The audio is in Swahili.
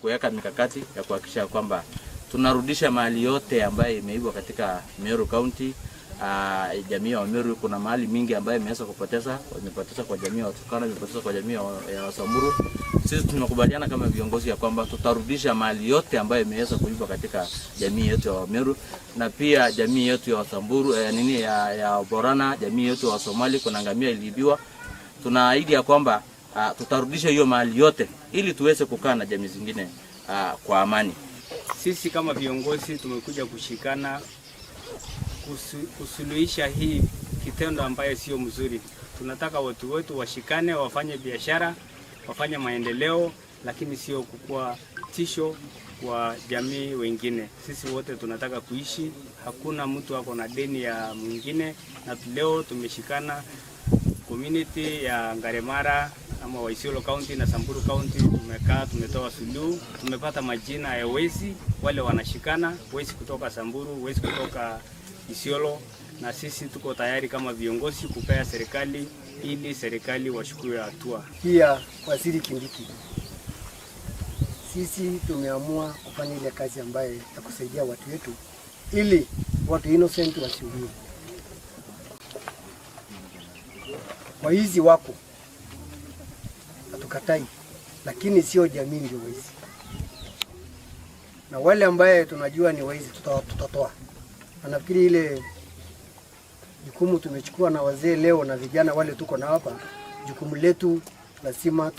Kuweka mikakati ya kuhakikisha kwamba tunarudisha mali yote ambayo imeibwa katika Meru County. Jamii ya Meru kuna mali mingi ambayo imeweza kupoteza kwa jamii ya Turkana, imepoteza kwa jamii ya Wasamburu. Sisi tunakubaliana kama viongozi ya kwamba tutarudisha mali yote ambayo imeweza kuibwa katika jamii yetu ya Meru, na pia jamii yetu ya Wasamburu ya Borana, jamii yetu ya Somali kuna ngamia iliibiwa. Tunaahidi ya kwamba tutarudisha hiyo mali yote ili tuweze kukaa na jamii zingine kwa amani. Sisi kama viongozi tumekuja kushikana kusuluhisha hii kitendo ambayo sio mzuri. Tunataka watu wetu washikane, wafanye biashara, wafanye maendeleo, lakini sio kukua tisho kwa jamii wengine. Sisi wote tunataka kuishi, hakuna mtu ako na deni ya mwingine, na leo tumeshikana community ya Ngaremara ama wa Isiolo County na Samburu County, tumekaa tumetoa suluhu, tumepata majina ya wezi wale wanashikana, wezi kutoka Samburu, wezi kutoka Isiolo, na sisi tuko tayari kama viongozi kupea serikali ili serikali wachukue hatua. Pia Waziri Kindiki, sisi tumeamua kufanya ile kazi ambayo ya kusaidia watu wetu ili watu innocent wasiuliwe. Kwa hizi wako hatukatai, lakini sio jamii ndio wezi, na wale ambaye tunajua ni wezi tutatoa. Nafikiri ile jukumu tumechukua na wazee leo na vijana wale tuko na hapa, jukumu letu lazima